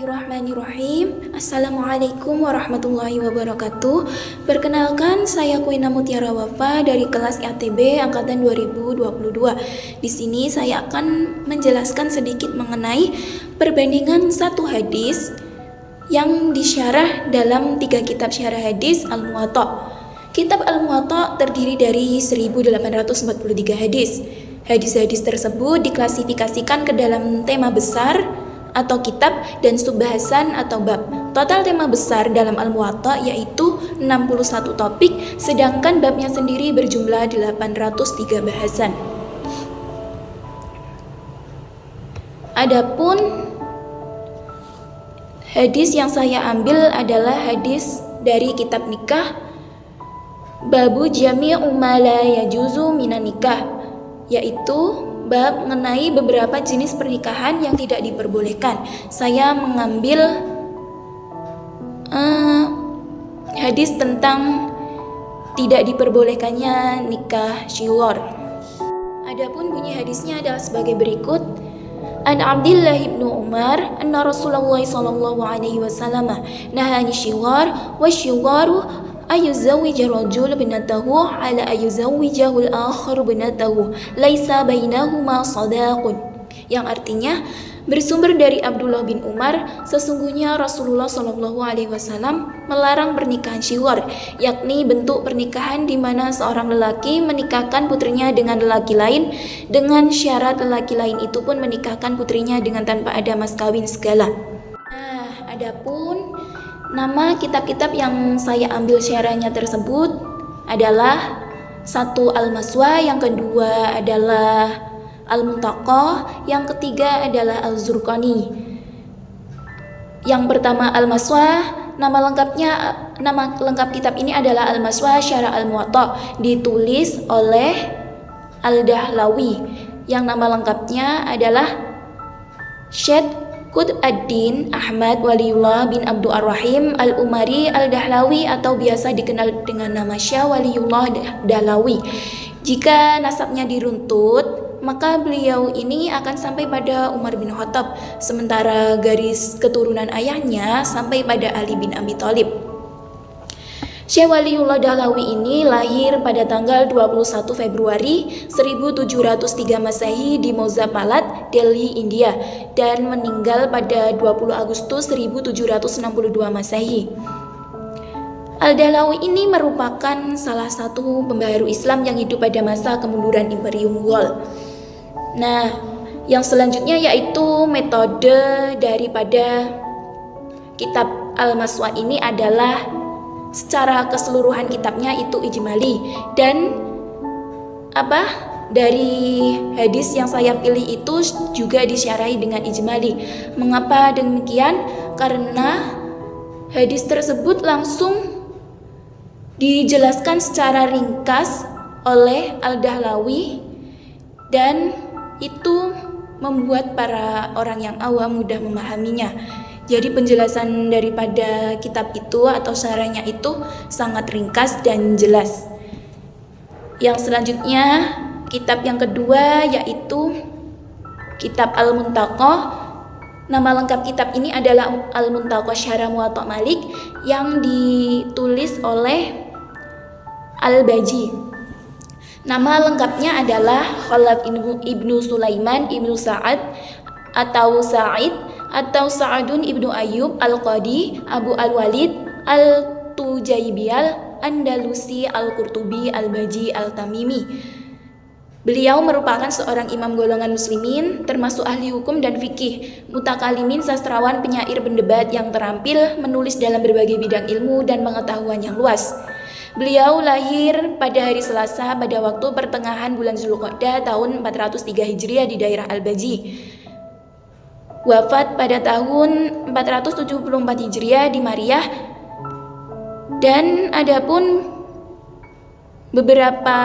Bismillahirrahmanirrahim. Assalamualaikum warahmatullahi wabarakatuh. Perkenalkan, saya Kuina Mutiara Wafa dari kelas IATB angkatan 2022. Di sini saya akan menjelaskan sedikit mengenai perbandingan satu hadis yang disyarah dalam 3 kitab syarah hadis Al-Muwatta. Kitab Al-Muwatta terdiri dari 1843 hadis. Hadis-hadis tersebut diklasifikasikan ke dalam tema besar atau kitab dan subbahasan atau bab. Total tema besar dalam Al-Muwatta yaitu 61 topik, sedangkan babnya sendiri berjumlah 803 bahasan. Adapun hadis yang saya ambil adalah hadis dari kitab nikah, babu jami'u ma la yajuzu minan nikah, yaitu bab mengenai beberapa jenis pernikahan yang tidak diperbolehkan. Saya mengambil hadis tentang tidak diperbolehkannya nikah syighar. Adapun bunyi hadisnya adalah sebagai berikut. An Abdillah ibnu Umar anna Rasulullah sallallahu alaihi wasallam nahani syighar wa syigharu ayuzawwija rajul binatahu ala ayuzawwijahul akhar binatahu laisa bainahuma sadaqun, yang artinya bersumber dari Abdullah bin Umar, sesungguhnya Rasulullah Shallallahu Alaihi Wasallam melarang pernikahan syighar, yakni bentuk pernikahan di mana seorang lelaki menikahkan putrinya dengan lelaki lain dengan syarat lelaki lain itu pun menikahkan putrinya dengan tanpa ada mas kawin segala. Adapun nama kitab-kitab yang saya ambil syarahnya tersebut adalah satu Al-Maswa, yang kedua adalah Al-Muntaqah, yang ketiga adalah Al-Zurqani. Yang pertama Al-Maswa, nama lengkap kitab ini adalah Al-Maswa Syarah Al-Muwatta, ditulis oleh Al-Dahlawi. Yang nama lengkapnya adalah Syed Qutb-ad-Din Ahmad Waliullah bin Abdul Ar-Rahim Al-Umari Al-Dahlawi, atau biasa dikenal dengan nama Syah Waliullah Dahlawi. Jika nasabnya diruntut, maka beliau ini akan sampai pada Umar bin Khattab, sementara garis keturunan ayahnya sampai pada Ali bin Abi Thalib. Syekh Waliullah Dahlawi ini lahir pada tanggal 21 Februari 1703 Masehi di Mozapalat, Delhi, India, dan meninggal pada 20 Agustus 1762 Masehi. Al-Dahlawi ini merupakan salah satu pembaharu Islam yang hidup pada masa kemunduran Imperium Mughal. Nah, yang selanjutnya yaitu metode daripada kitab Al-Maswa ini adalah secara keseluruhan kitabnya itu ijmali, dan dari hadis yang saya pilih itu juga disyarahi dengan ijmali. Mengapa demikian? Karena hadis tersebut langsung dijelaskan secara ringkas oleh Al-Dahlawi, dan itu membuat para orang yang awam mudah memahaminya. Jadi penjelasan daripada kitab itu atau syarahnya itu sangat ringkas dan jelas. Yang selanjutnya, kitab yang kedua yaitu kitab Al-Muntaqah. Nama lengkap kitab ini adalah Al-Muntaqah Syarah Muwatta Malik, yang ditulis oleh Al-Baji. Nama lengkapnya adalah Khalaf ibnu Sulaiman ibnu Sa'ad atau Sa'id atau Sa'adun ibnu Ayyub Al-Qadi Abu Al-Walid Al-Tujaibiyal Andalusi Al-Qurtubi Al-Baji Al-Tamimi. Beliau merupakan seorang imam golongan muslimin, termasuk ahli hukum dan fikih, mutakalimin, sastrawan, penyair, pendebat yang terampil, menulis dalam berbagai bidang ilmu dan pengetahuan yang luas. Beliau lahir pada hari Selasa pada waktu pertengahan bulan Zulqa'dah tahun 403 Hijriah di daerah Al-Baji. Wafat pada tahun 474 Hijriah di Mariah. Dan adapun beberapa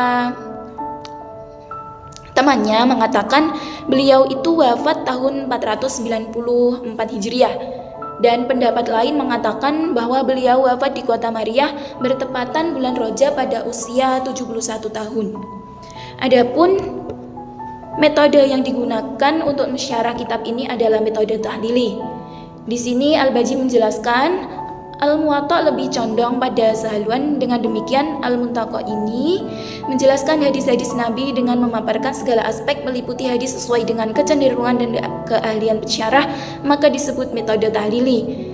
temannya mengatakan beliau itu wafat tahun 494 Hijriah. Dan pendapat lain mengatakan bahwa beliau wafat di kota Mariah bertepatan bulan Rajab pada usia 71 tahun. Adapun metode yang digunakan untuk mensyarah kitab ini adalah metode tahlili. Di sini Al-Baji menjelaskan Al-Muwatta lebih condong pada sehaluan. Dengan demikian Al-Muntaqo ini menjelaskan hadis-hadis Nabi dengan memaparkan segala aspek meliputi hadis sesuai dengan kecenderungan dan keahlian pensyarah, maka disebut metode tahlili.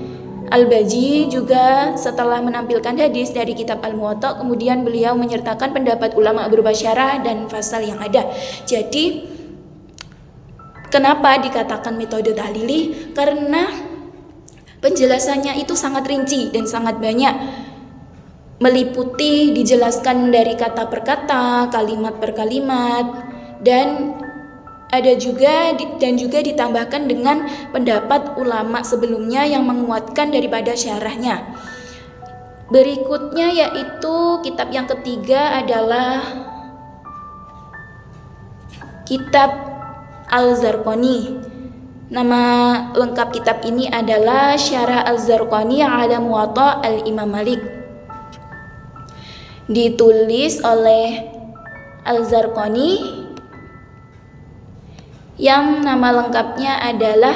Al-Baji juga setelah menampilkan hadis dari kitab Al-Muwatta, kemudian beliau menyertakan pendapat ulama berupa syarah dan fasal yang ada. Jadi kenapa dikatakan metode tahlili? Karena penjelasannya itu sangat rinci dan sangat banyak, meliputi dijelaskan dari kata per kata, kalimat per kalimat, dan juga ditambahkan dengan pendapat ulama sebelumnya yang menguatkan daripada syarahnya. Berikutnya yaitu kitab yang ketiga adalah kitab Al-Zarqani. Nama lengkap kitab ini adalah Syarah Al-Zarqani ala Muwatta Al-Imam Malik. Ditulis oleh Al-Zarqani yang nama lengkapnya adalah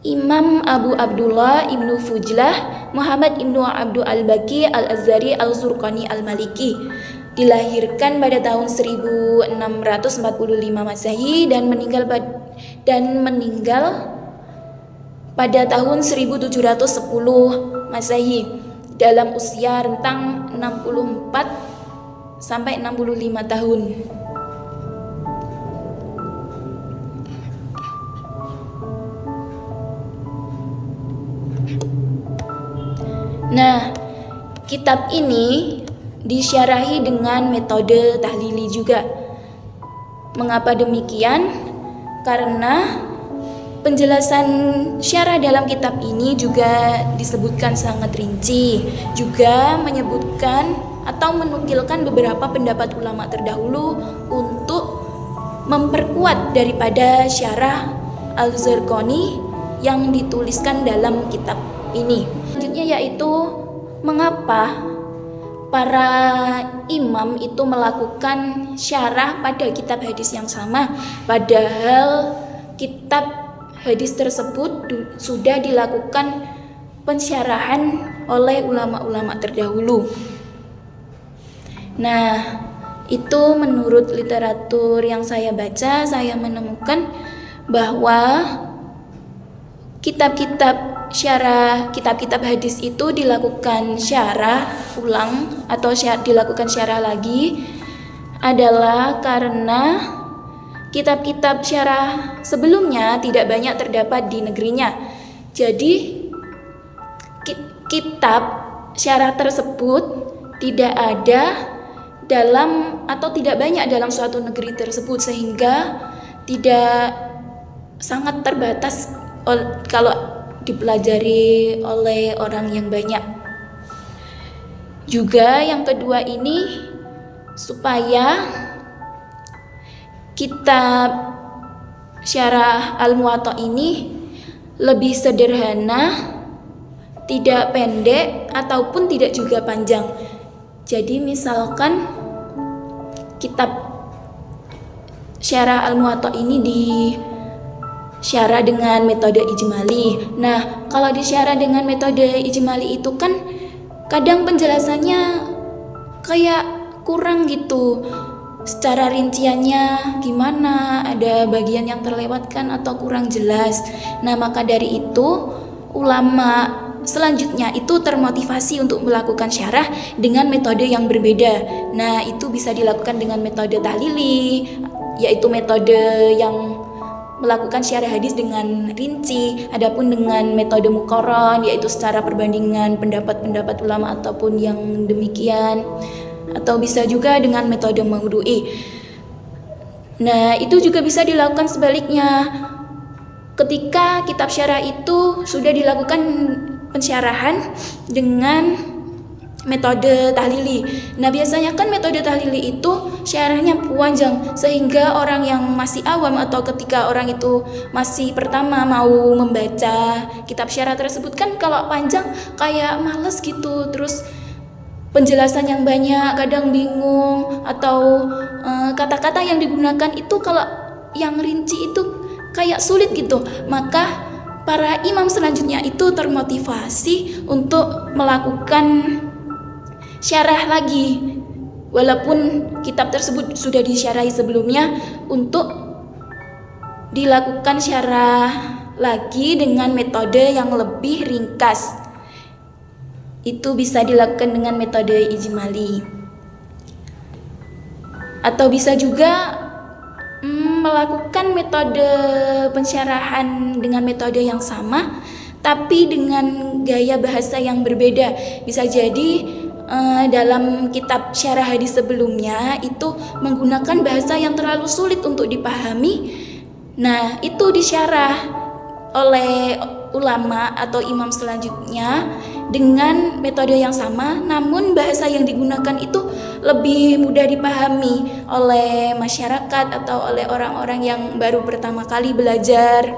Imam Abu Abdullah Ibnu Fujlah Muhammad Ibnu Abdul Al-Baqi Al-Azhari Al-Zurqani Al-Maliki. Dilahirkan pada tahun 1645 Masehi dan meninggal pada tahun 1710 Masehi dalam usia rentang 64 sampai 65 tahun. Nah, kitab ini disyarahi dengan metode tahlili juga. Mengapa demikian? Karena penjelasan syarah dalam kitab ini juga disebutkan sangat rinci, juga menyebutkan atau menukilkan beberapa pendapat ulama terdahulu untuk memperkuat daripada syarah Al-Zarqani yang dituliskan dalam kitab ini. Selanjutnya yaitu mengapa para imam itu melakukan syarah pada kitab hadis yang sama, padahal kitab hadis tersebut sudah dilakukan pensyarahan oleh ulama-ulama terdahulu. Nah, itu menurut literatur yang saya baca, saya menemukan bahwa kitab-kitab hadis itu dilakukan syarah ulang atau dilakukan syarah lagi adalah karena kitab-kitab syarah sebelumnya tidak banyak terdapat di negerinya. Jadi kitab syarah tersebut tidak ada dalam atau tidak banyak dalam suatu negeri tersebut, sehingga tidak sangat terbatas kalau dipelajari oleh orang yang banyak. Juga yang kedua ini supaya kitab Syarah Al-Muwatta ini lebih sederhana, tidak pendek ataupun tidak juga panjang. Jadi misalkan kitab Syarah Al-Muwatta ini disyarah dengan metode ijmali. Nah, kalau disyarah dengan metode ijmali itu kan kadang penjelasannya kayak kurang gitu. Secara rinciannya gimana, ada bagian yang terlewatkan atau kurang jelas. Nah, maka dari itu ulama selanjutnya itu termotivasi untuk melakukan syarah dengan metode yang berbeda. Nah, itu bisa dilakukan dengan metode tahlili, yaitu metode yang melakukan syarah hadis dengan rinci. Adapun dengan metode muqarran, yaitu secara perbandingan pendapat-pendapat ulama ataupun yang demikian, atau bisa juga dengan metode maudhu'i. Nah, itu juga bisa dilakukan sebaliknya. Ketika kitab syarah itu sudah dilakukan pensyarahan dengan metode tahlili. Nah, biasanya kan metode tahlili itu syarahnya panjang, sehingga orang yang masih awam atau ketika orang itu masih pertama mau membaca kitab syarah tersebut kan kalau panjang kayak males gitu. Terus penjelasan yang banyak, kadang bingung, atau kata-kata yang digunakan itu kalau yang rinci itu kayak sulit gitu. Maka para imam selanjutnya itu termotivasi untuk melakukan syarah lagi, walaupun kitab tersebut sudah disyarahi sebelumnya, untuk dilakukan syarah lagi dengan metode yang lebih ringkas. Itu bisa dilakukan dengan metode ijmali, atau bisa juga melakukan metode pensyarahan dengan metode yang sama tapi dengan gaya bahasa yang berbeda. Bisa jadi dalam kitab syarah hadis sebelumnya itu menggunakan bahasa yang terlalu sulit untuk dipahami. Nah, itu disyarah oleh ulama atau imam selanjutnya dengan metode yang sama, namun bahasa yang digunakan itu lebih mudah dipahami oleh masyarakat atau oleh orang-orang yang baru pertama kali belajar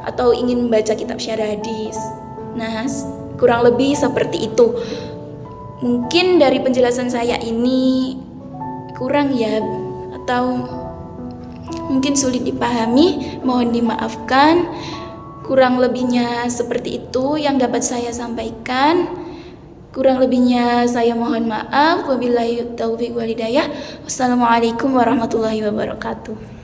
atau ingin membaca kitab syarah hadis. Nah, kurang lebih seperti itu. Mungkin dari penjelasan saya ini kurang ya, atau mungkin sulit dipahami, mohon dimaafkan. Kurang lebihnya seperti itu yang dapat saya sampaikan. Kurang lebihnya saya mohon maaf. Wabillahi taufiq wal hidayah. Wassalamualaikum warahmatullahi wabarakatuh.